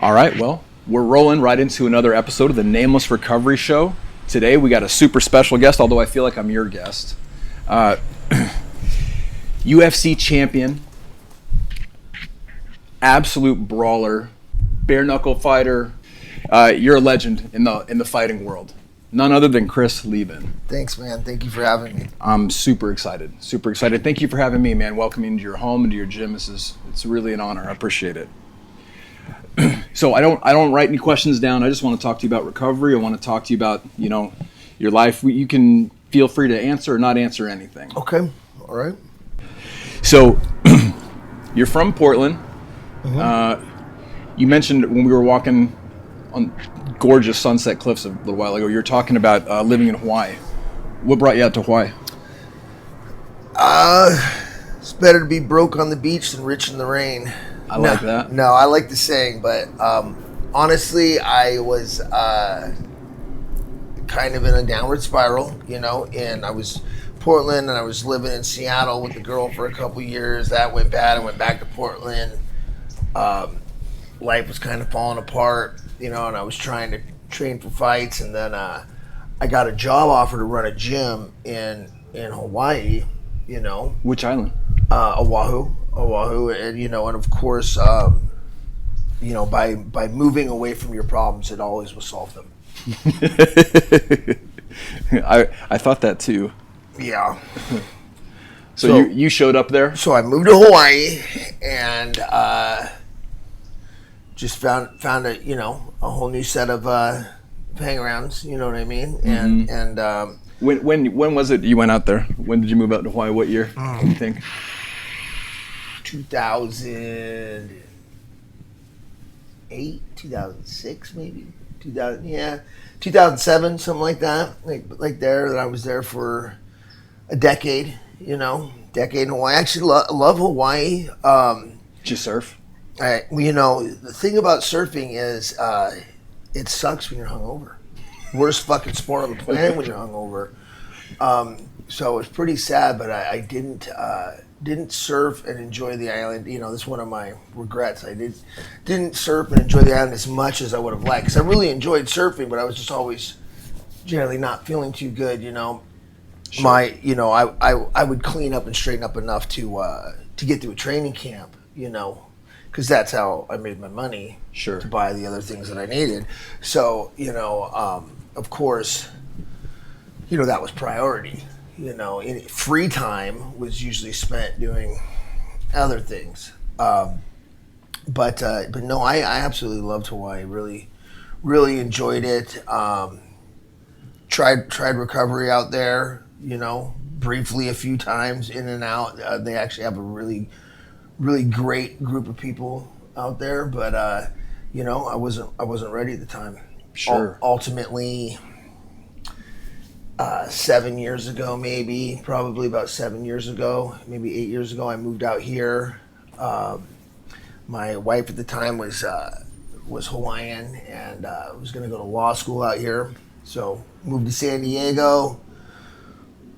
All right, well, we're rolling right into another episode of the Nameless Recovery Show. Today we got a super special guest, although I feel like I'm your guest. UFC champion, absolute brawler, bare knuckle fighter. You're a legend in the fighting world. None other than Chris Leben. Thanks, man. Thank you for having me. I'm super excited. Super excited. Thank you for having me, man. Welcoming to your home and to your gym. It's really an honor. I appreciate it. So I don't write any questions down. I just want to talk to you about recovery. I want to talk to you about, your life. You can feel free to answer or not answer anything. Okay. All right. So you're from Portland. You mentioned when we were walking on gorgeous Sunset Cliffs a little while ago, you were talking about living in Hawaii. What brought you out to Hawaii? It's better to be broke on the beach than rich in the rain. I like that. No, I like the saying, but honestly, I was kind of in a downward spiral, and I was Portland and I was living in Seattle with the girl for a couple years. That went bad. I went back to Portland. Life was kind of falling apart, and I was trying to train for fights, and then I got a job offer to run a gym in Hawaii, Which island? Oahu, and of course, by moving away from your problems, it always will solve them. I thought that too. Yeah. So you showed up there? So I moved to Hawaii and just found a whole new set of hangarounds. You know what I mean? Mm-hmm. And when was it you went out there? When did you move out to Hawaii? What year? Do you think? 2008, 2006, maybe 2007, something like that. Like there, that I was there for a decade. Decade in Hawaii. I actually love Hawaii. Did you surf? The thing about surfing is it sucks when you're hungover. Worst fucking sport on the planet when you're hungover. So it's pretty sad, but I didn't surf and enjoy the island. That's one of my regrets. I didn't surf and enjoy the island as much as I would have liked. Because I really enjoyed surfing, but I was just always generally not feeling too good. Sure. I would clean up and straighten up enough to get through a training camp. Because that's how I made my money. Sure. To buy the other things that I needed. So of course, that was priority. Free time was usually spent doing other things. But no, I absolutely loved Hawaii. Really, really enjoyed it. Tried recovery out there. Briefly a few times in and out. They actually have a really, really great group of people out there. But I wasn't ready at the time. Sure. Ultimately. 7 years ago, probably about 7 years ago, maybe 8 years ago, I moved out here. My wife at the time was Hawaiian and was going to go to law school out here. So moved to San Diego.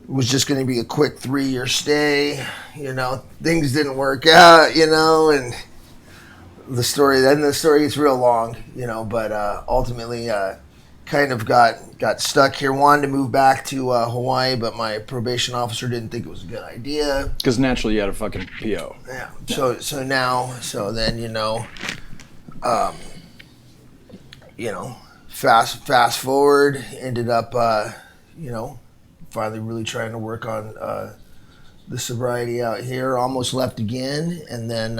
It was just going to be a quick 3-year stay. Things didn't work out, and the story gets real long, but ultimately kind of got stuck here. Wanted to move back to Hawaii, but my probation officer didn't think it was a good idea. Because naturally you had a fucking PO. Yeah. So then fast forward, ended up finally really trying to work on the sobriety out here. Almost left again, and then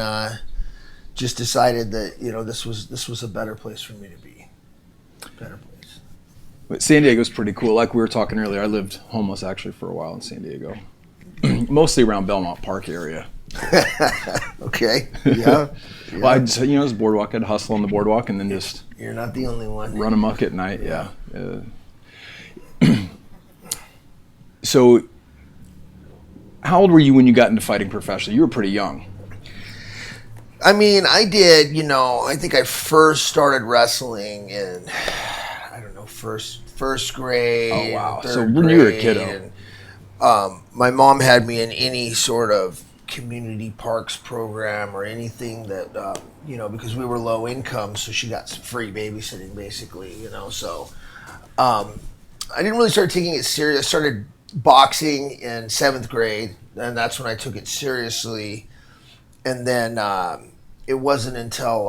just decided that this was a better place for me to be. Better place. But San Diego's pretty cool. Like we were talking earlier, I lived homeless actually for a while in San Diego. Mostly around Belmont Park area. Okay. Yeah. Well, I just, it was boardwalk. I'd hustle on the boardwalk and then just... You're not the only one. Run amok at night, yeah. So, how old were you when you got into fighting professionally? You were pretty young. I mean, I did, I think I first started wrestling in... first grade. Oh wow! So when you were a kiddo, my mom had me in any sort of community parks program or anything that, because we were low income, so she got some free babysitting basically, so I didn't really start taking it serious. I started boxing in 7th grade, and that's when I took it seriously. And then it wasn't until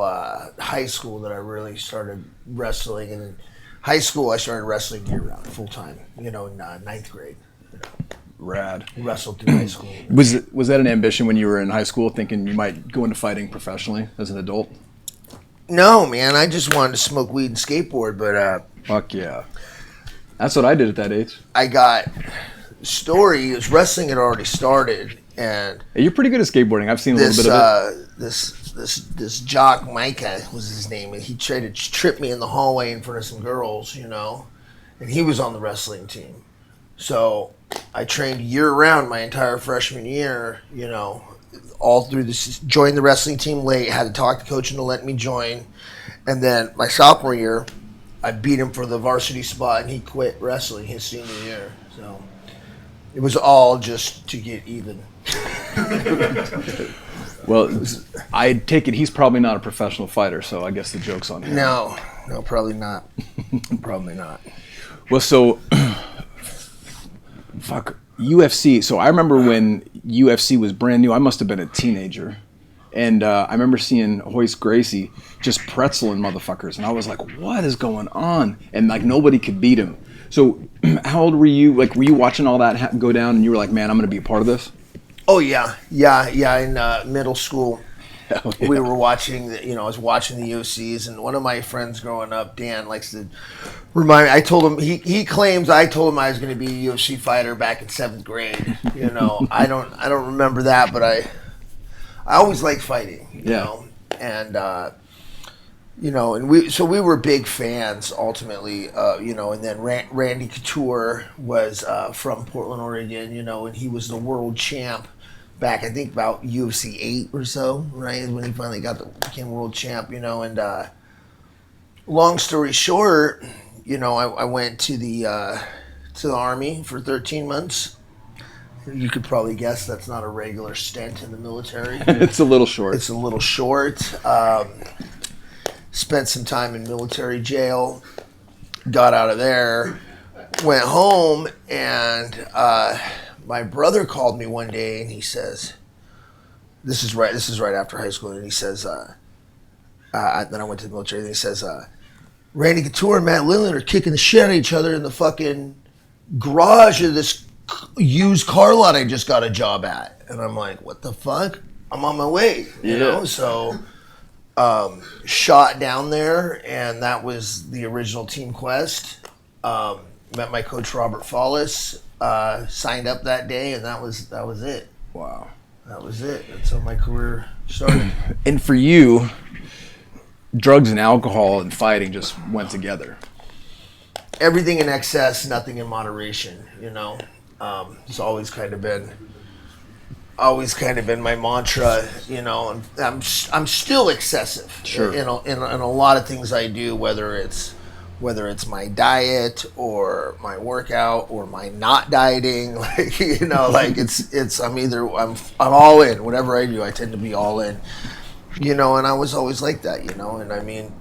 high school that I really started wrestling. And in high school, I started wrestling year-round, full-time, in 9th grade. Rad. Wrestled through high school. Was that an ambition when you were in high school, thinking you might go into fighting professionally as an adult? No, man. I just wanted to smoke weed and skateboard, but... Fuck yeah. That's what I did at that age. I got... Story is wrestling had already started, and... Hey, you're pretty good at skateboarding. I've seen a little bit of it. This jock, Micah was his name, and he tried to trip me in the hallway in front of some girls, and he was on the wrestling team. So I trained year-round my entire freshman year, all through this, joined the wrestling team late, had to talk to coach into let me join, and then my sophomore year, I beat him for the varsity spot, and he quit wrestling his senior year. So it was all just to get even. Well, I take it he's probably not a professional fighter, so I guess the joke's on him. No, probably not. Probably not. Well, so, fuck, UFC. So I remember when UFC was brand new, I must have been a teenager. And I remember seeing Hoist Gracie just pretzeling motherfuckers. And I was like, what is going on? And like nobody could beat him. So how old were you? Like, were you watching all that go down and you were like, man, I'm going to be a part of this? Oh, yeah. In middle school, we were watching, I was watching the UFCs, and one of my friends growing up, Dan, likes to remind me. I told him, he claims I told him I was going to be a UFC fighter back in 7th grade. I don't remember that, but I always liked fighting, you know, and, and we were big fans ultimately, and then Randy Couture was from Portland, Oregon, and he was the world champ back, I think, about UFC 8 or so, right, when he finally became world champ, and long story short, I went to the Army for 13 months. You could probably guess that's not a regular stint in the military. It's a little short. It's a little short. Spent some time in military jail, got out of there, went home, and my brother called me one day, and he says, this is right after high school, and he says, then I went to the military, and he says, Randy Couture and Matt Lillian are kicking the shit out of each other in the fucking garage of this used car lot I just got a job at. And I'm like, what the fuck? I'm on my way, so shot down there, and that was the original Team Quest. Met my coach Robert Follis, signed up that day, and that was it. Wow. That was it. That's how my career started. And for you, drugs and alcohol and fighting just went together. Everything in excess, nothing in moderation, It's always kind of been my mantra, and I'm still excessive. Sure. In a lot of things I do, whether it's my diet or my workout or my not dieting, I'm all in. Whatever I do, I tend to be all in, and I was always like that, and I mean,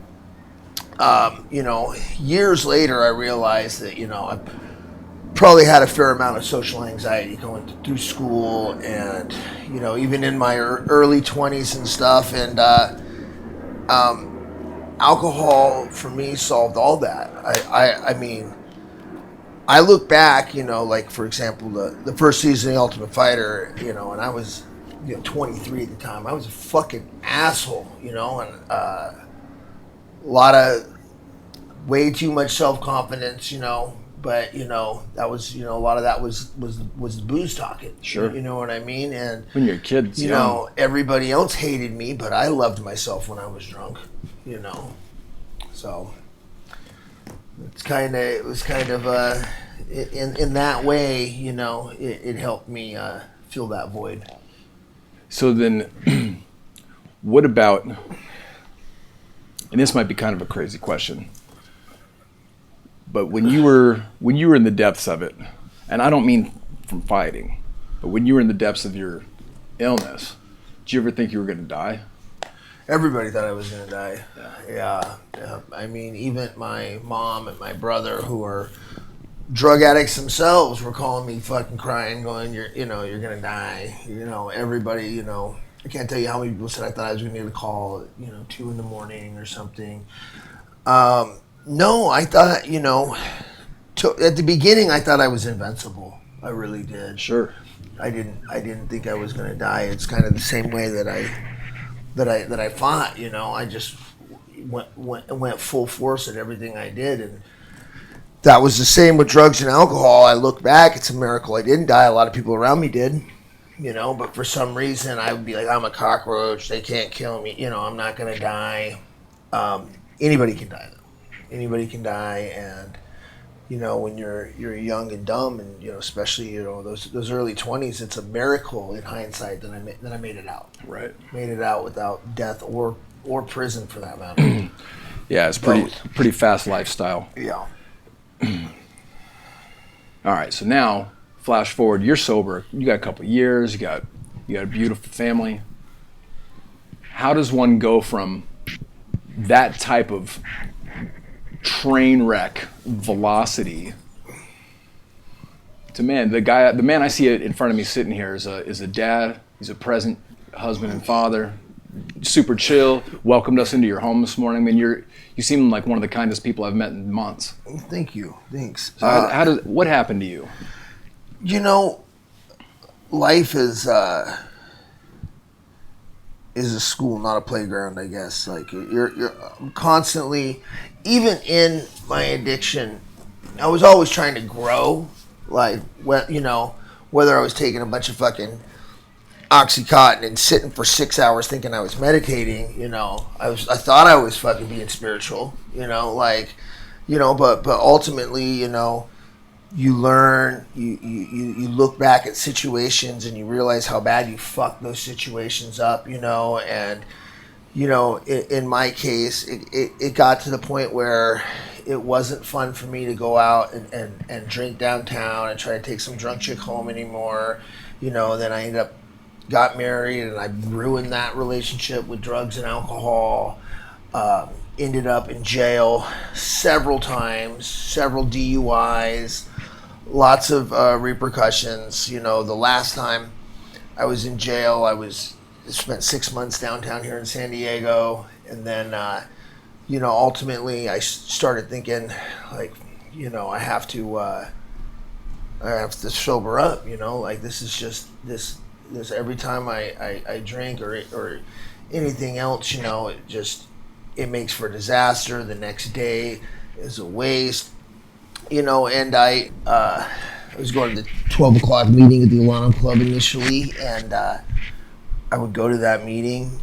years later I realized that, I probably had a fair amount of social anxiety going through school and, even in my early 20s and stuff. And alcohol for me solved all that. I mean, I look back, like, for example, the first season of The Ultimate Fighter, and I was, 23 at the time. I was a fucking asshole, and a lot of way too much self-confidence, but that was a lot of that was the booze talking. Sure. You know what I mean? And when you're kids, everybody else hated me, but I loved myself when I was drunk. So it was kind of in that way, it helped me fill that void. So then, what about? And this might be kind of a crazy question. But when you were in the depths of it, and I don't mean from fighting, but when you were in the depths of your illness, did you ever think you were going to die? Everybody thought I was going to die. Yeah. I mean, even my mom and my brother, who are drug addicts themselves, were calling me fucking crying, going, you're going to die. Everybody, I can't tell you how many people said I thought I was going to get a call at, 2 a.m. or something. No, I thought, at the beginning, I thought I was invincible. I really did. Sure. I didn't think I was going to die. It's kind of the same way that I fought. I just went full force at everything I did, and that was the same with drugs and alcohol. I look back, it's a miracle I didn't die. A lot of people around me did, but for some reason I would be like, I'm a cockroach. They can't kill me. I'm not going to die. Anybody can die, though. Anybody can die, and when you're young and dumb, and especially those early 20s, it's a miracle in hindsight that I made it out. Right. Made it out without death or prison, for that matter. Yeah, it's pretty fast lifestyle. Yeah. All right, so now flash forward. You're sober. You got a couple of years. You got a beautiful family. How does one go from that type of train wreck velocity to the man I see in front of me sitting here is a dad. He's a present husband and father, super chill, welcomed us into your home this morning. I mean, you seem like one of the kindest people I've met in months. Thank you. Thanks. So what happened to you? Life is a school, not a playground, I guess. Like you're constantly, even in my addiction, I was always trying to grow. Like, whether I was taking a bunch of fucking Oxycontin and sitting for 6 hours thinking I was meditating, I thought I was fucking being spiritual, but ultimately, you learn, you look back at situations and you realize how bad you fucked those situations up, and, in my case, it got to the point where it wasn't fun for me to go out and drink downtown and try to take some drunk chick home anymore, then I got married and I ruined that relationship with drugs and alcohol, ended up in jail several times, several DUIs, lots of repercussions. The last time I was in jail, I spent 6 months downtown here in San Diego, and then ultimately I started thinking, like, I have to sober up. Like, this is just this every time I drink or anything else, it makes for disaster. The next day is a waste. And I was going to the 12 o'clock meeting at the Alano Club initially, and I would go to that meeting,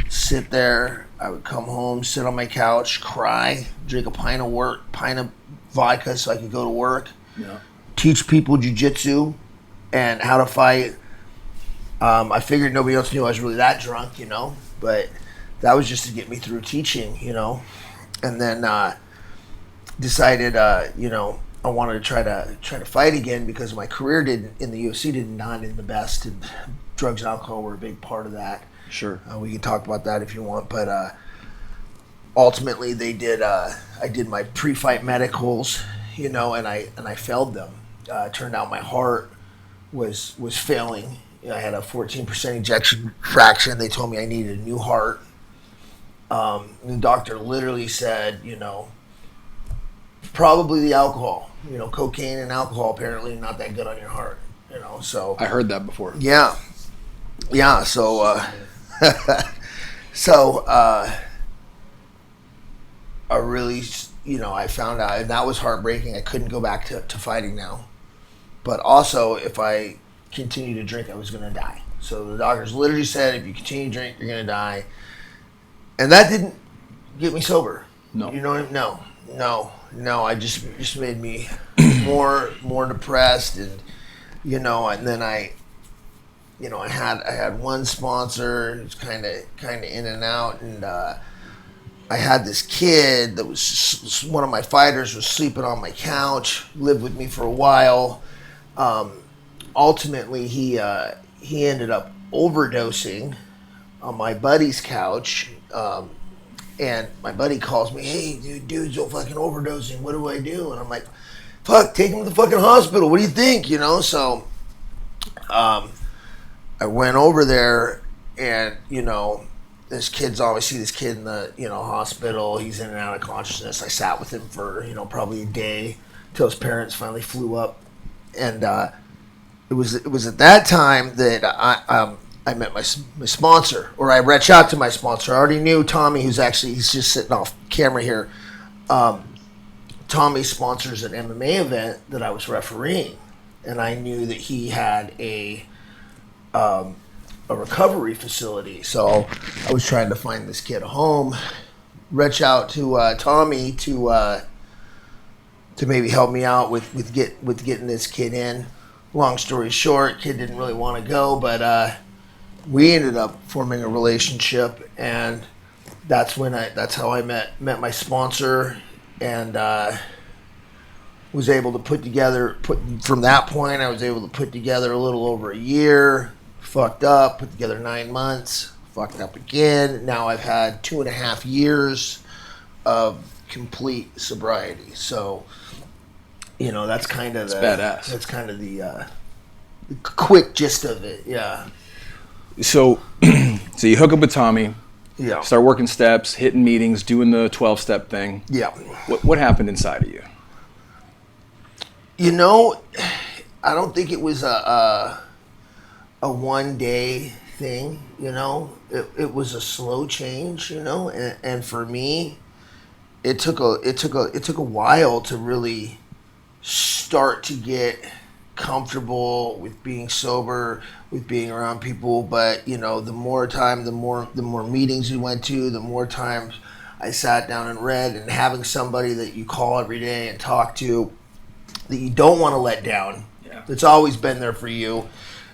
sit there, I would come home, sit on my couch, cry, drink a pint of vodka so I could go to work, teach people jiu-jitsu and how to fight. I figured nobody else knew I was really that drunk, but that was just to get me through teaching, and then decided, I wanted to try to fight again because my career in the UFC did not in the best, and drugs and alcohol were a big part of that. Sure. We can talk about that if you want, but ultimately they did. I did my pre-fight medicals, and I failed them. Turned out my heart was failing. I had a 14% ejection fraction. They told me I needed a new heart. The doctor literally said, probably the alcohol. Cocaine and alcohol apparently not that good on your heart. So I heard that before. Yeah. So, I really, I found out, and that was heartbreaking. I couldn't go back to fighting now. But also, if I continue to drink, I was going to die. So the doctors literally said, if you continue to drink, you're going to die. And that didn't get me sober. No. No. I just made me more depressed, and and then I had one sponsor who's kind of in and out, and I had this kid that was one of my fighters, was sleeping on my couch, lived with me for a while. Ultimately, he ended up overdosing on my buddy's couch. And my buddy calls me, hey, dude's so fucking overdosing. What do I do? And I'm like, fuck, take him to the fucking hospital. What do you think? So I went over there, and, this kid in the, hospital. He's in and out of consciousness. I sat with him for, probably a day till his parents finally flew up. And it was at that time that I met my sponsor, or I reached out to my sponsor. I already knew Tommy, he's just sitting off camera here. Tommy sponsors an MMA event that I was refereeing, and I knew that he had a recovery facility. So I was trying to find this kid a home, reach out to Tommy to maybe help me out with getting this kid in. Long story short, kid didn't really want to go, but we ended up forming a relationship, and that's how I met my sponsor, and was able to put together from that point. I was able to put together a little over a year. Fucked up, put together 9 months, fucked up again. Now I've had 2.5 years of complete sobriety. So, that's kind of badass. That's kind of the quick gist of it. Yeah. So you hook up with Tommy. Yeah. Start working steps, hitting meetings, doing the 12-step thing. Yeah. What happened inside of you? I don't think it was a one-day thing. It was a slow change. And for me, it took a while to really start to get comfortable with being sober, with being around people. But the more time, the more meetings we went to, the more times I sat down and read, and having somebody that you call every day and talk to, that you don't want to let down, that's always been there for you.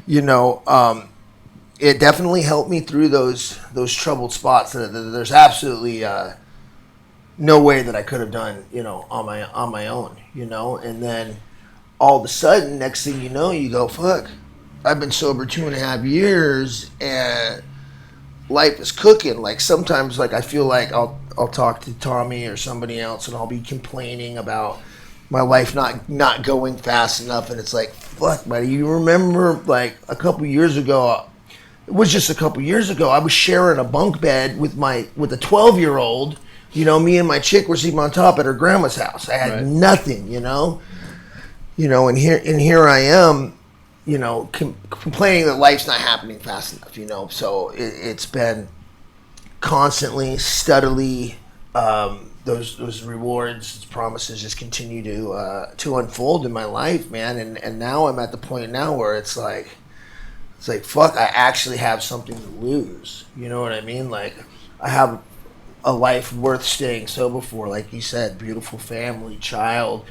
It definitely helped me through those troubled spots that there's absolutely no way that I could have done, on my own, and then all of a sudden, next thing you know, you go, fuck, I've been sober 2.5 years, and life is cooking. Like, sometimes, I feel like I'll talk to Tommy or somebody else, and I'll be complaining about my life not going fast enough, and it's like, fuck, buddy, you remember, a couple years ago, it was just a couple years ago, I was sharing a bunk bed with a 12-year-old. Me and my chick were sleeping on top at her grandma's house. I had nothing, and here I am, complaining that life's not happening fast enough, So it's been constantly, steadily, those rewards, promises just continue to unfold in my life, man. And now I'm at the point now where it's like, fuck, I actually have something to lose. You know what I mean? Like, I have a life worth staying sober for, like you said, beautiful family, child,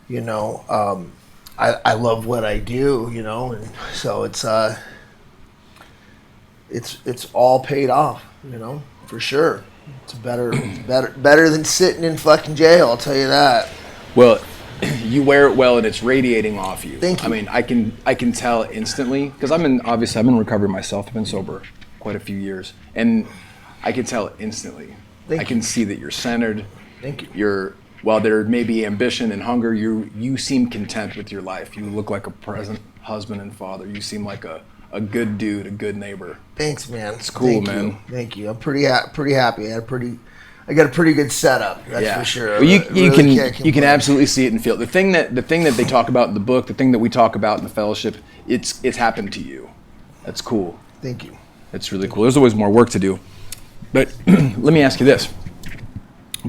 I love what I do, and so it's all paid off, for sure. It's better than sitting in fucking jail, I'll tell you that. Well, you wear it well, and it's radiating off you. Thank you. I mean, I can tell instantly, because I'm in recovery myself. I've been sober quite a few years, and I can tell instantly. I can see that you're centered. Thank you. While there may be ambition and hunger, you seem content with your life. You look like a present husband and father. You seem like a good dude, a good neighbor. Thanks, man. It's cool, man. Thank you. I'm pretty happy. I got a pretty good setup. That's for sure. Well, you can absolutely see it and feel it. The thing that they talk about in the book, the thing that we talk about in the fellowship, it's happened to you. That's cool. Thank you. That's really cool. There's always more work to do. But let me ask you this.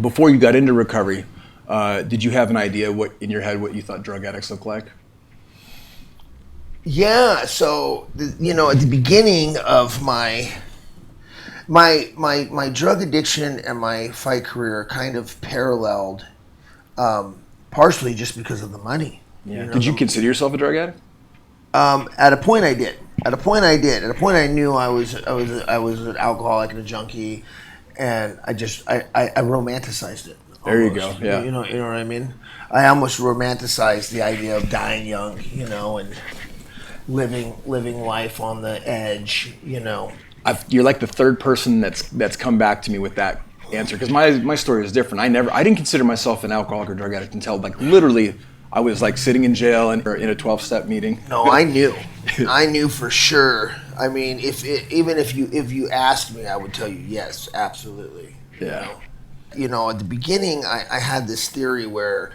Before you got into recovery, did you have an idea in your head what you thought drug addicts look like? Yeah, so at the beginning of my drug addiction and my fight career kind of paralleled, partially just because of the money. Yeah. Did you consider yourself a drug addict? At a point I did. At a point I knew I was an alcoholic and a junkie, and I romanticized it. There you go. Yeah. You know what I mean? I almost romanticized the idea of dying young, and living life on the edge, you know. You're like the third person that's come back to me with that answer, because my story is different. I didn't consider myself an alcoholic or drug addict until like literally I was like sitting in jail and or in a 12-step meeting. No, I knew for sure. I mean, if you asked me, I would tell you yes, absolutely. Yeah. You know, at the beginning, I had this theory where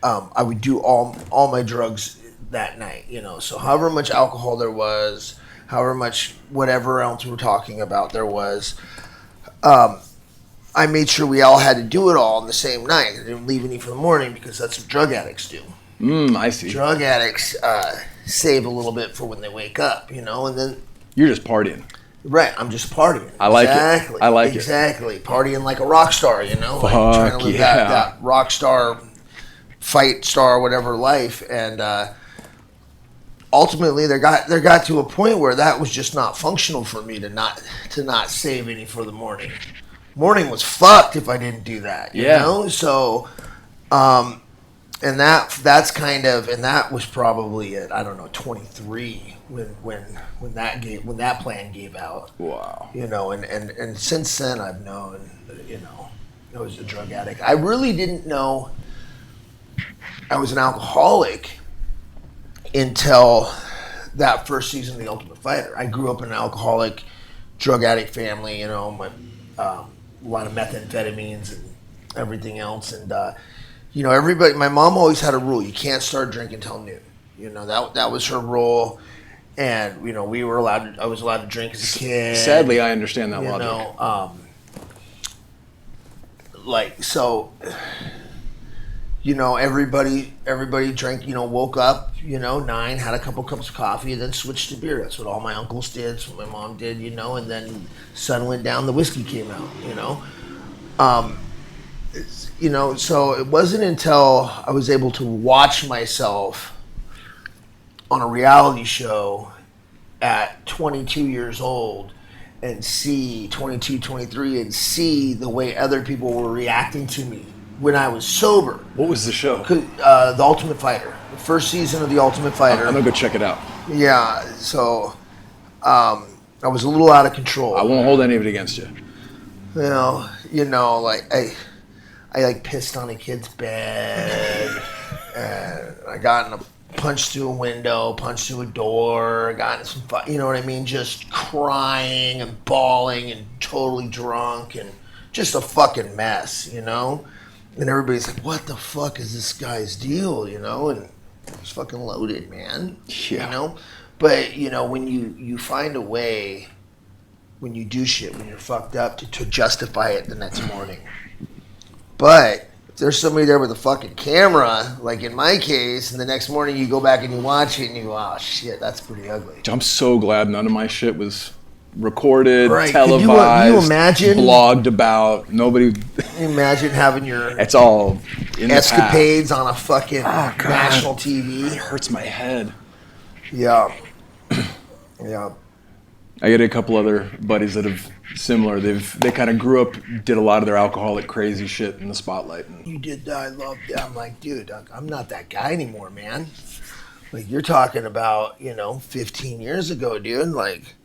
I would do all my drugs that night. You know, so however much alcohol there was, however much whatever else we're talking about there was, I made sure we all had to do it all on the same night. I didn't leave any for the morning because that's what drug addicts do. I see. Drug addicts save a little bit for when they wake up, you know, and then you're just partying. Right, I'm just partying. I like exactly. it. I like exactly. Partying like a rock star, you know, like Fuck trying to live yeah. that rock star, fight star, whatever life, and ultimately there got to a point where that was just not functional for me to not save any for the morning. Morning was fucked if I didn't do that. You know, so and that was probably at, I don't know, 23 when that plan gave out. Wow. You know, and since then I've known that, you know, I was a drug addict. I really didn't know I was an alcoholic until that first season of The Ultimate Fighter. I grew up in an alcoholic, drug addict family, you know, a lot of methamphetamines and everything else, and you know, everybody. My mom always had a rule: you can't start drinking till noon. You know, that was her rule, and you know, I was allowed to drink as a kid. Sadly, I understand that logic. You know, like so. You know, everybody drank, you know, woke up, you know, 9, had a couple cups of coffee, and then switched to beer. That's what all my uncles did. That's what my mom did, you know, and then sun went down, the whiskey came out, you know. You know, so it wasn't until I was able to watch myself on a reality show at 22 years old and see 22, 23 and see the way other people were reacting to me when I was sober. What was the show? The Ultimate Fighter. The first season of The Ultimate Fighter. I'm going to go check it out. Yeah, so I was a little out of control. I won't hold any of it against you. You know, like I like pissed on a kid's bed, and I got in punched through a window, punched through a door, got in some you know what I mean? Just crying and bawling and totally drunk and just a fucking mess, you know? And everybody's like, what the fuck is this guy's deal, you know? And it was fucking loaded, man. Yeah. You know? But, you know, when you find a way, when you do shit, when you're fucked up, to justify it the next morning. But if there's somebody there with a fucking camera, like in my case, and the next morning you go back and you watch it and you go, oh, shit, that's pretty ugly. I'm so glad none of my shit was recorded, right. televised, can you imagine, blogged about. Nobody. Can you imagine having your it's all in escapades the on a fucking national TV. It hurts my head. Yeah. Yeah. I get a couple other buddies that have similar. They kind of grew up, did a lot of their alcoholic crazy shit in the spotlight. You did that. I loved it. I'm like, dude, I'm not that guy anymore, man. Like, you're talking about, 15 years ago, dude. Like,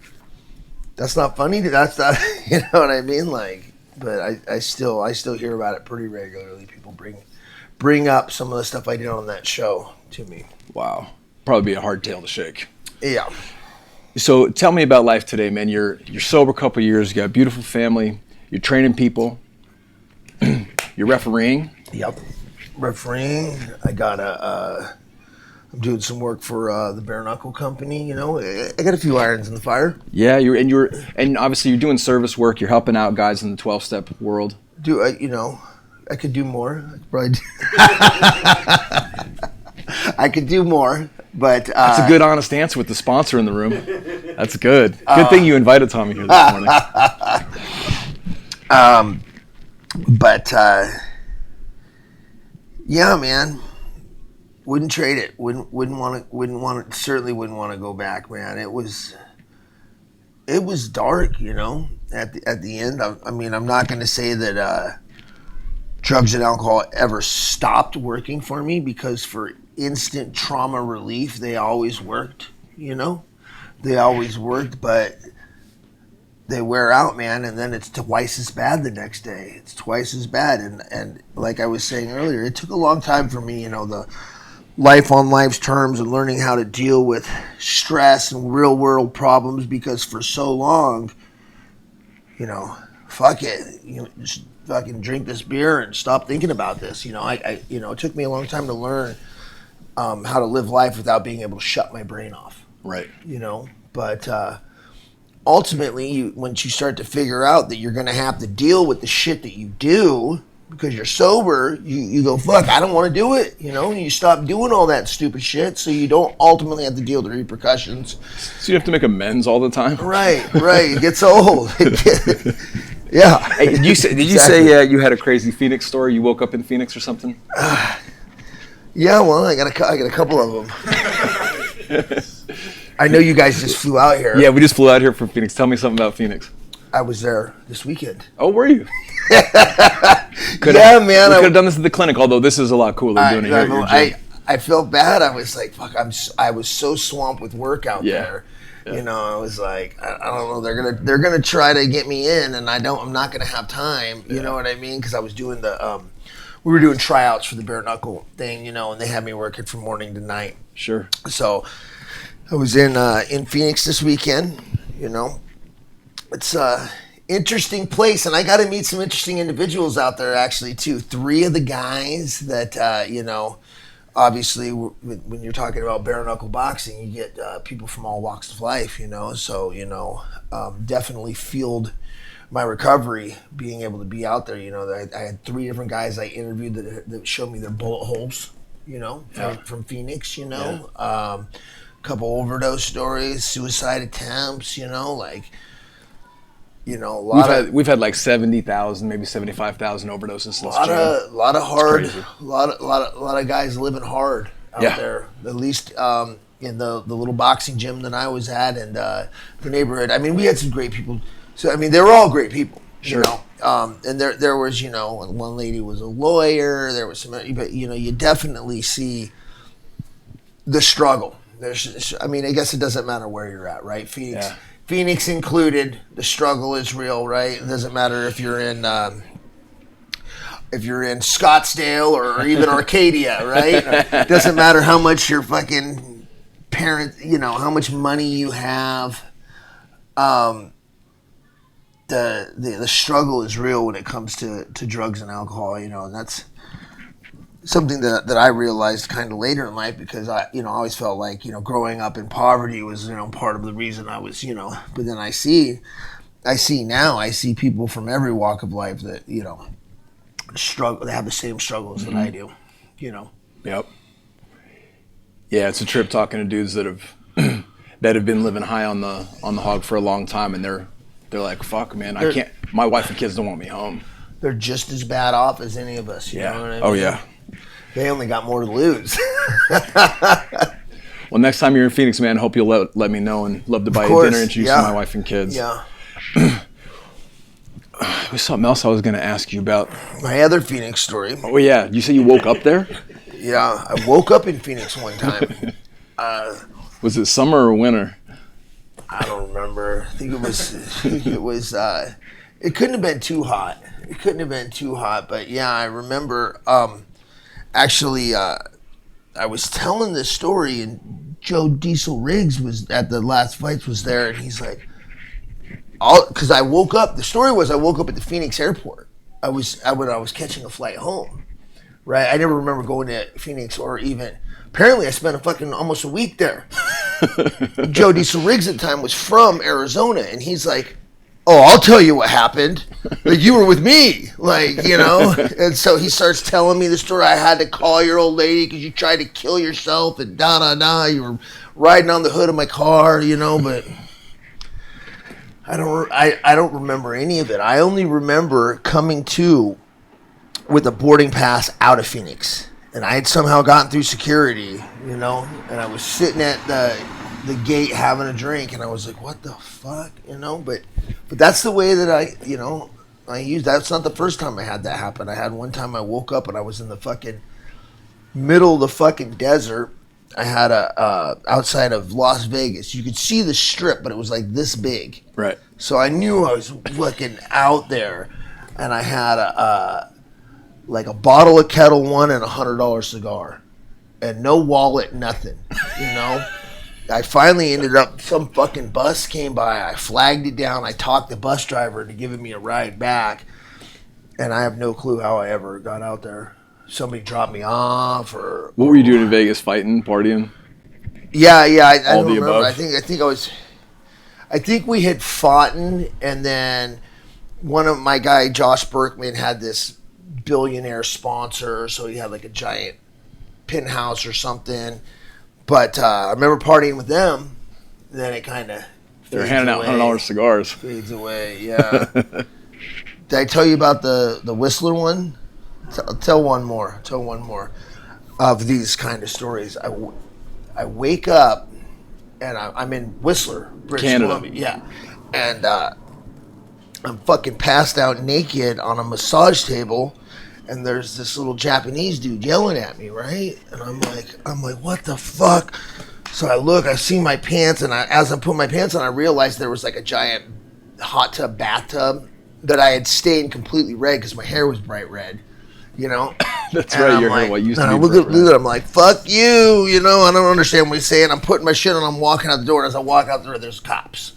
that's not funny. That's not, you know what I mean? Like, but I still hear about it pretty regularly. People bring up some of the stuff I did on that show to me. Wow. Probably be a hard tail to shake. Yeah. So tell me about life today, man. You're sober a couple of years. You got a beautiful family. You're training people. You're refereeing. Yep. Refereeing. I got I'm doing some work for the Bare Knuckle Company. I got a few irons in the fire. Yeah, and obviously you're doing service work. You're helping out guys in the 12-step world. I could do more. I could do more, but that's a good, honest answer with the sponsor in the room. That's good. Good thing you invited Tommy here this morning. Yeah, man. Wouldn't trade it. Certainly wouldn't want to go back, man. It was dark, at the end. I mean, I'm not going to say that drugs and alcohol ever stopped working for me, because for instant trauma relief, they always worked. you know? They always worked, but they wear out, man, and then it's twice as bad the next day. It's twice as bad. And like I was saying earlier, it took a long time for me, the life on life's terms and learning how to deal with stress and real world problems, because for so long, fuck it, just fucking drink this beer and stop thinking about this. It took me a long time to learn how to live life without being able to shut my brain off. Right. But ultimately, once you start to figure out that you're going to have to deal with the shit that you do because you're sober, you go, fuck, I don't want to do it, and you stop doing all that stupid shit so you don't ultimately have to deal with the repercussions. So you have to make amends all the time? Right. It gets old. Yeah. Hey, did you say you had a crazy Phoenix story? You woke up in Phoenix or something? Yeah, well, I got a couple of them. I know you guys just flew out here. Yeah, we just flew out here from Phoenix. Tell me something about Phoenix. I was there this weekend. Oh, were you? Man. We could have done this at the clinic, although this is a lot cooler doing it here at your gym. I felt bad. I was like, fuck, I was so swamped with work out there. Yeah. I was like, I don't know, they're gonna try to get me in, and I'm not gonna have time. You know what I mean? Because I was doing we were doing tryouts for the bare knuckle thing, and they had me working from morning to night. Sure. So I was in Phoenix this weekend. It's a interesting place, and I got to meet some interesting individuals out there actually too. 3 of the guys that obviously when you're talking about bare knuckle boxing, you get people from all walks of life. So definitely fueled my recovery being able to be out there. I had 3 different guys I interviewed that showed me their bullet holes. From Phoenix. Couple overdose stories, suicide attempts, we've had like 70,000, maybe 75,000 overdoses since a lot of guys living hard out there. At least in the little boxing gym that I was at, and the neighborhood. I mean, we had some great people. So I mean, they were all great people. Sure. And there was one lady was a lawyer. There was some, but you definitely see the struggle. I guess it doesn't matter where you're at, right? Phoenix included, the struggle is real, right? It doesn't matter if you're in Scottsdale or even Arcadia, right? It doesn't matter how much your fucking parents, how much money you have. The struggle is real when it comes to drugs and alcohol, and that's something that I realized kind of later in life, because I always felt like, growing up in poverty was, part of the reason I was, but then I see people from every walk of life that, struggle, they have the same struggles that I do, Yep. Yeah, it's a trip talking to dudes that have been living high on the hog for a long time, and they're like, fuck, man, I can't, my wife and kids don't want me home. They're just as bad off as any of us, you know what I mean? Oh, yeah. They only got more to lose. Well, next time you're in Phoenix, man, I hope you'll let me know, and love to buy you dinner, introduce you to my wife and kids. Yeah. There's something else I was going to ask you about. My other Phoenix story. Oh, yeah. You say you woke up there? Yeah, I woke up in Phoenix one time. Was it summer or winter? I don't remember. I think it was, it couldn't have been too hot. But yeah, I remember, actually, I was telling this story, and Joe Diesel Riggs was at the last fights was there, and he's like, because I woke up. The story was I woke up at the Phoenix airport. I was catching a flight home, right? I never remember going to Phoenix, or even. Apparently, I spent almost a week there. Joe Diesel Riggs at the time was from Arizona, and he's like, "Oh, I'll tell you what happened. Like, you were with me, And so he starts telling me the story. I had to call your old lady because you tried to kill yourself, and You were riding on the hood of my car, But I don't remember any of it. I only remember coming to with a boarding pass out of Phoenix. And I had somehow gotten through security, and I was sitting at the gate having a drink, and I was like, what the fuck, But that's the way that I used. That's not the first time I had that happen. I had one time I woke up and I was in the fucking middle of the fucking desert, I had a outside of Las Vegas. You could see the strip, but it was like this big. Right. So I knew I was looking out there, and I had like a bottle of Kettle One and $100 cigar, and no wallet, nothing. You know. I finally ended up, some fucking bus came by. I flagged it down. I talked the bus driver into giving me a ride back. And I have no clue how I ever got out there. Somebody dropped me off or... What were you doing in Vegas? Fighting? Partying? Yeah. I don't remember. Above? I think we had fought, and then one of my guy, Josh Berkman, had this billionaire sponsor. So he had like a giant penthouse or something. But I remember partying with them. Then it kind of They're handing out $100 cigars. Fades away, yeah. Did I tell you about the Whistler one? Tell one more. Tell one more of these kind of stories. I wake up and I'm in Whistler, British Canada. Columbia. Yeah, and I'm fucking passed out naked on a massage table. And there's this little Japanese dude yelling at me, right? And I'm like, what the fuck? So I look, I see my pants, and as I'm putting my pants on, I realized there was like a giant hot tub, bathtub that I had stained completely red because my hair was bright red, you know? That's right, your hair used to be I look at dude, I'm like, fuck you, you know? I don't understand what he's saying. I'm putting my shit on, I'm walking out the door, and as I walk out the door, there's cops.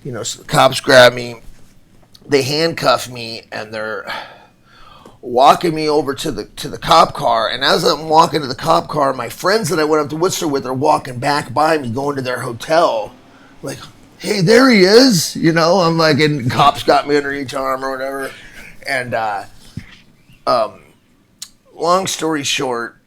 You know, so the cops grab me, they handcuff me, and they're walking me over to the cop car, and as I'm walking to the cop car, my friends that I went up to Whistler with are walking back by me, going to their hotel, like, hey, there he is, you know. I'm like, and cops got me under each arm or whatever, and long story short,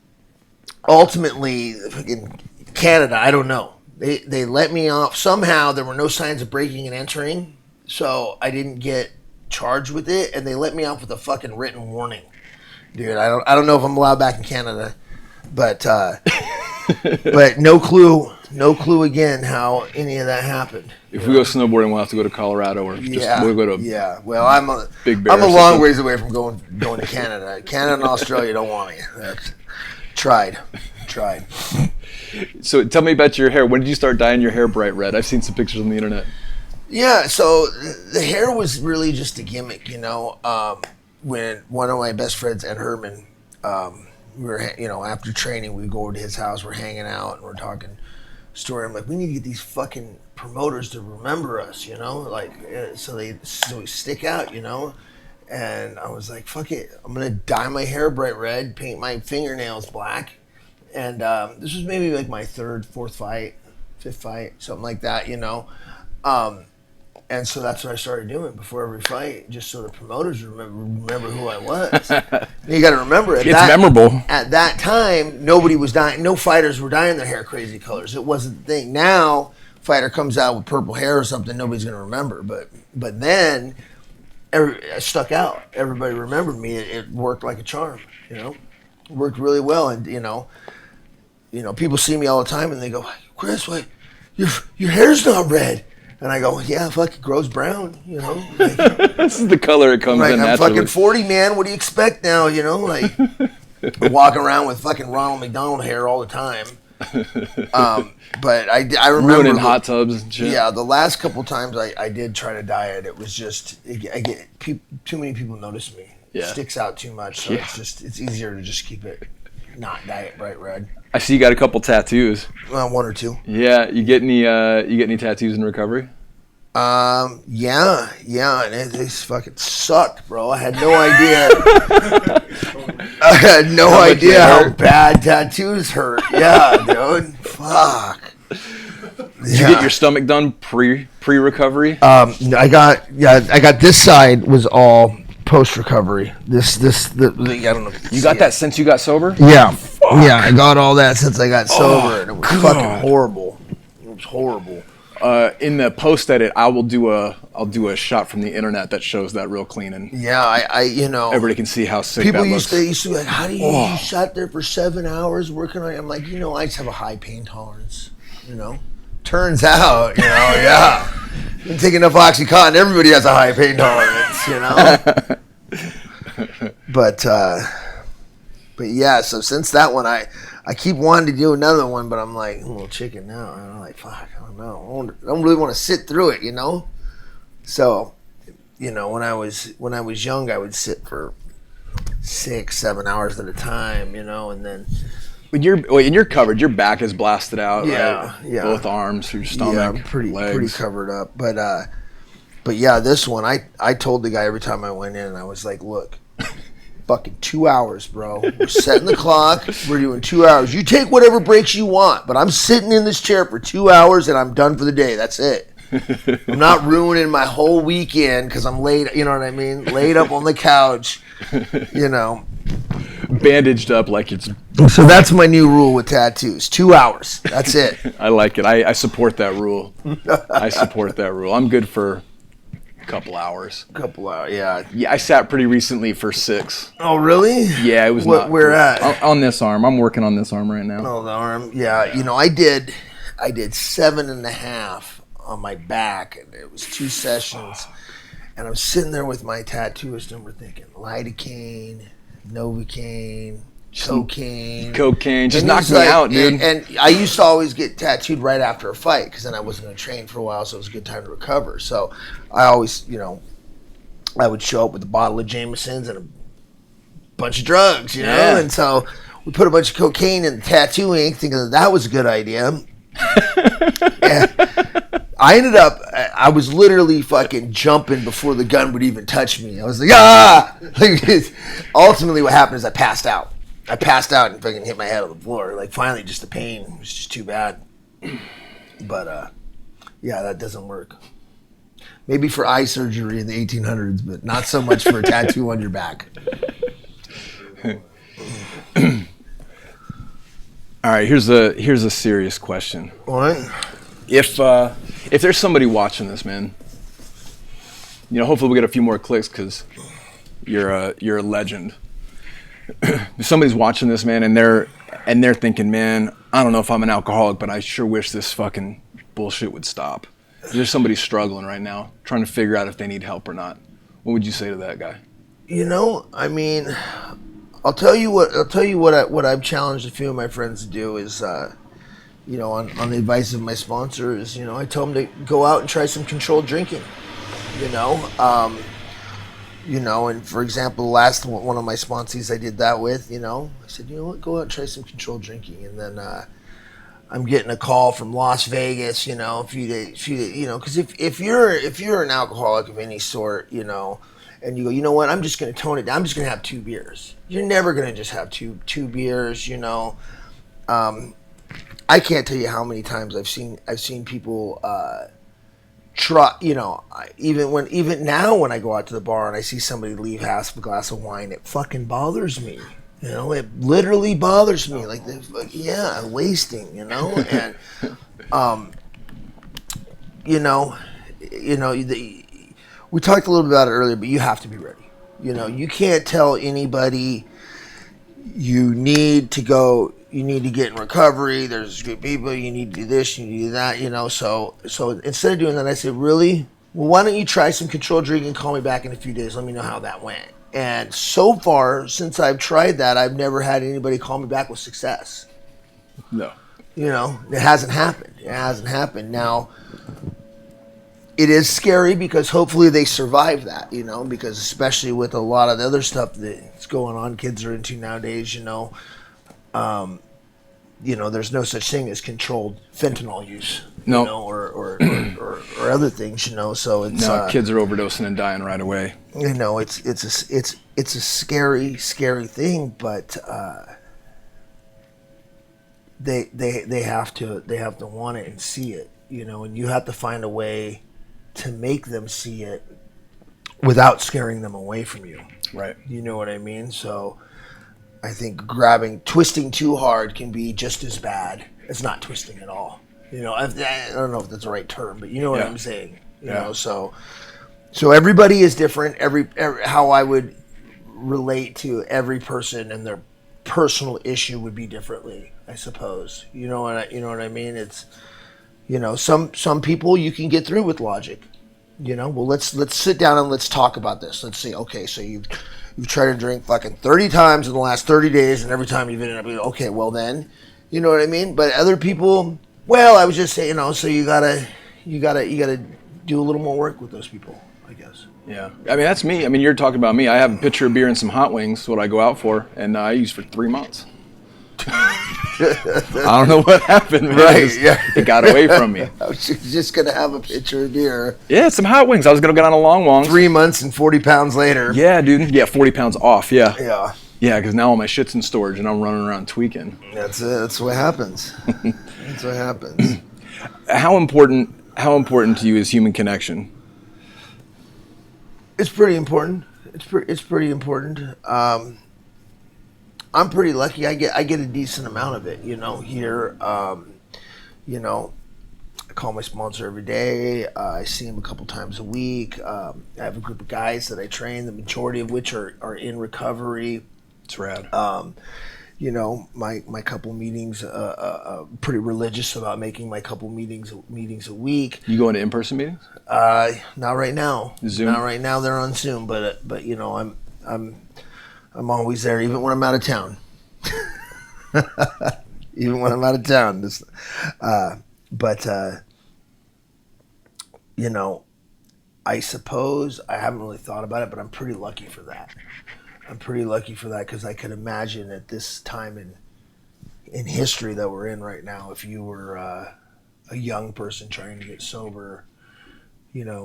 ultimately, in Canada, I don't know, they let me off somehow. There were no signs of breaking and entering, so I didn't get charged with it, and they let me off with a fucking written warning. Dude, I don't know if I'm allowed back in Canada, but but no clue again how any of that happened. If we go snowboarding, we'll have to go to Colorado or we'll go to Well, I'm a long ways away from going to Canada. Canada and Australia don't want me. That's tried. So tell me about your hair. When did you start dyeing your hair bright red? I've seen some pictures on the internet. Yeah, so the hair was really just a gimmick, you know. When one of my best friends, Ed Herman, we were, you know, after training, we go over to his house, we're hanging out, and we're talking story. I'm like, we need to get these fucking promoters to remember us, you know, like, so we stick out, you know. And I was like, fuck it, I'm gonna dye my hair bright red, paint my fingernails black, and this was maybe like my fifth fight, something like that, you know. And so that's what I started doing before every fight, just so the promoters remember who I was. You got to remember it. It's memorable. At that time, nobody was dying. No fighters were dyeing their hair crazy colors. It wasn't the thing. Now, fighter comes out with purple hair or something, nobody's going to remember. But then, I stuck out. Everybody remembered me. It worked like a charm. You know, it worked really well. And you know, people see me all the time and they go, Chris, what? Your hair's not red. And I go, yeah, fuck, it grows brown, you know. Like, this is the color it comes in naturally. I'm fucking 40, man. What do you expect now, you know? Like, I'm walking around with fucking Ronald McDonald hair all the time. But I remember... Ruining hot tubs and shit. Yeah, the last couple times I did try to dye it, it was just... too many people notice me. Yeah. It sticks out too much, so it's easier to just keep it, not dye it bright red. I see you got a couple tattoos. One or two. Yeah, you get any tattoos in recovery? Yeah, and they fucking sucked, bro. I had no idea. I had no idea how bad tattoos hurt. Yeah, dude. Fuck. Did you get your stomach done pre-recovery? I got this side was all post-recovery. I don't know. You got that since you got sober? Yeah. Fuck. Yeah, I got all that since I got sober, and it was fucking horrible. It was horrible. In the post edit, I'll do a shot from the internet that shows that real clean, and yeah, I everybody can see how sick people that looks. used to be like, how do you sat there for 7 hours working on it? I'm like, I just have a high pain tolerance, you know. Turns out, yeah, you take enough OxyContin, everybody has a high pain tolerance, you know. But yeah, so since that one, I I keep wanting to do another one, but I'm like, I'm a little chicken now. And I'm like, fuck, I don't know. I don't really want to sit through it, you know? So, you know, when I was young, I would sit for 6-7 hours at a time, you know, and then When you're covered, your back is blasted out, yeah, right? Yeah. Both arms, your stomach, yeah, I'm pretty covered up. But yeah, this one, I told the guy every time I went in, I was like, look, fucking 2 hours, bro. We're setting the clock. We're doing 2 hours. You take whatever breaks you want, but I'm sitting in this chair for 2 hours and I'm done for the day. That's it. I'm not ruining my whole weekend because I'm laid, you know what I mean? Laid up on the couch, you know. Bandaged up like it's... So that's my new rule with tattoos. 2 hours. That's it. I like it. I support that rule. I support that rule. I'm good for a couple hours. Yeah. Yeah, I sat pretty recently for 6. Oh, really? Yeah, it was not. Where at? On this arm. I'm working on this arm right now. Oh, the arm. Yeah. You know, I did 7.5 on my back, and it was 2 sessions. And I'm sitting there with my tattooist, and we're thinking lidocaine, Novocaine, cocaine. Just knocked me out, dude. And I used to always get tattooed right after a fight because then I wasn't going to train for a while, so it was a good time to recover. So I always, you know, I would show up with a bottle of Jameson's and a bunch of drugs, you know? Yeah. And so we put a bunch of cocaine in the tattoo ink thinking that was a good idea. And I ended up, I was literally fucking jumping before the gun would even touch me. I was like, ah! Ultimately what happened is I passed out. and fucking hit my head on the floor. Like finally just the pain was just too bad. But yeah, that doesn't work. Maybe for eye surgery in the 1800s, but not so much for a tattoo on your back. All right, here's a serious question. All right. If there's somebody watching this, man, you know, hopefully we get a few more clicks because you're a legend. If somebody's watching this, man, and they're thinking, man, I don't know if I'm an alcoholic, but I sure wish this fucking bullshit would stop. There's somebody struggling right now, trying to figure out if they need help or not. What would you say to that guy? You know, I mean, I'll tell you what I've challenged a few of my friends to do is, you know, on the advice of my sponsor is, you know, I told them to go out and try some controlled drinking, you know. You know, and for example, the last one of my sponsees I did that with, you know, I said, you know what, go out and try some controlled drinking. And then I'm getting a call from Las Vegas, you know, a few days, you know, because if you're an alcoholic of any sort, you know, and you go, you know what, I'm just going to tone it down. I'm just going to have 2 beers. You're never going to just have two beers, you know. I can't tell you how many times I've seen people try, you know, even now when I go out to the bar and I see somebody leave half a glass of wine, it fucking bothers me. You know, it literally bothers me. Like, yeah, wasting. You know, and you know, we talked a little bit about it earlier, but you have to be ready. You know, you can't tell anybody you need to get in recovery. There's good people. You need to do this. You need to do that. You know, so instead of doing that, I said, really? Well, why don't you try some controlled drinking and call me back in a few days? Let me know how that went. And so far, since I've tried that, I've never had anybody call me back with success. No. You know, it hasn't happened. Now, it is scary because hopefully they survive that, you know, because especially with a lot of the other stuff that's going on, kids are into nowadays, you know, there's no such thing as controlled fentanyl use, no, you know, or other things, you know. So it's kids are overdosing and dying right away. You know, it's a scary thing, but they have to want it and see it, you know, and you have to find a way to make them see it without scaring them away from you. Right. You know what I mean? So I think twisting too hard can be just as bad as not twisting at all. You know, I don't know if that's the right term, but you know what I'm saying. You know, so everybody is different. Every how I would relate to every person and their personal issue would be differently, I suppose. You know what I mean? It's, you know, some people you can get through with logic. You know, well, let's sit down and let's talk about this. Let's see. Okay, so you've tried to drink fucking 30 times in the last 30 days, and every time you've ended up being, okay, well then, you know what I mean? But other people, well, I was just saying, so you gotta do a little more work with those people, I guess. Yeah. I mean, that's me. I mean, you're talking about me. I have a pitcher of beer and some hot wings, what I go out for, and I use for 3 months. I don't know what happened, man. Right, yeah. It got away from me. I was just going to have a pitcher of beer. Yeah, some hot wings. I was going to get on a long one. 3 months and 40 pounds later. Yeah, dude. Yeah, 40 pounds off, yeah. Yeah. Yeah, because now all my shit's in storage and I'm running around tweaking. That's it. That's what happens. That's what happens. How important to you is human connection? It's pretty important. It's pretty important. I'm pretty lucky. I get a decent amount of it, here. I call my sponsor every day. I see him a couple times a week. I have a group of guys that I train, the majority of which are in recovery. It's rad. My couple meetings, pretty religious about making my couple meetings a week. You go into in-person meetings? Not right now. Zoom? Not right now. They're on Zoom, but I'm always there, even when I'm out of town. Even when I'm out of town. I suppose I haven't really thought about it, but I'm pretty lucky for that. Because I could imagine at this time in history that we're in right now, if you were a young person trying to get sober,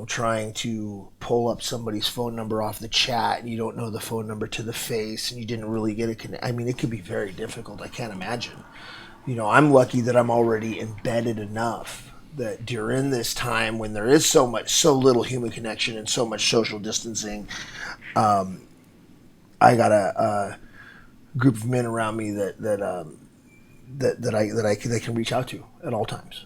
trying to pull up somebody's phone number off the chat and you don't know the phone number to the face and you didn't really get it. I mean, it could be very difficult. I can't imagine. I'm lucky that I'm already embedded enough that during this time when there is so little human connection and so much social distancing, I got a group of men around me that I can reach out to at all times.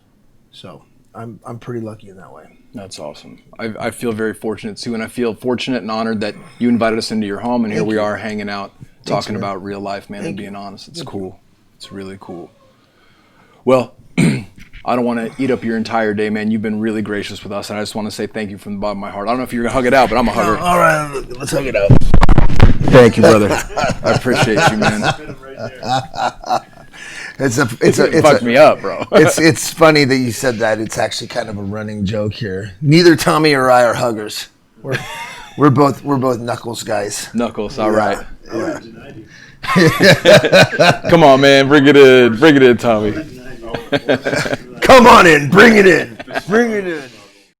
So I'm pretty lucky in that way. That's awesome. I feel very fortunate too, and I feel fortunate and honored that you invited us into your home, and here we are hanging out, talking about real life, man, and being honest. It's cool. It's really cool. Well, I don't want to eat up your entire day, man. You've been really gracious with us, and I just want to say thank you from the bottom of my heart. I don't know if you're going to hug it out, but I'm a hugger. All right, let's hug it out. Thank you, brother. I appreciate you, man. It fucked me up, bro. It's funny that you said that. It's actually kind of a running joke here. Neither Tommy or I are huggers. We're both Knuckles guys. Knuckles, all right. Yeah. Come on, man, bring it in, Tommy. Come on in, bring it in.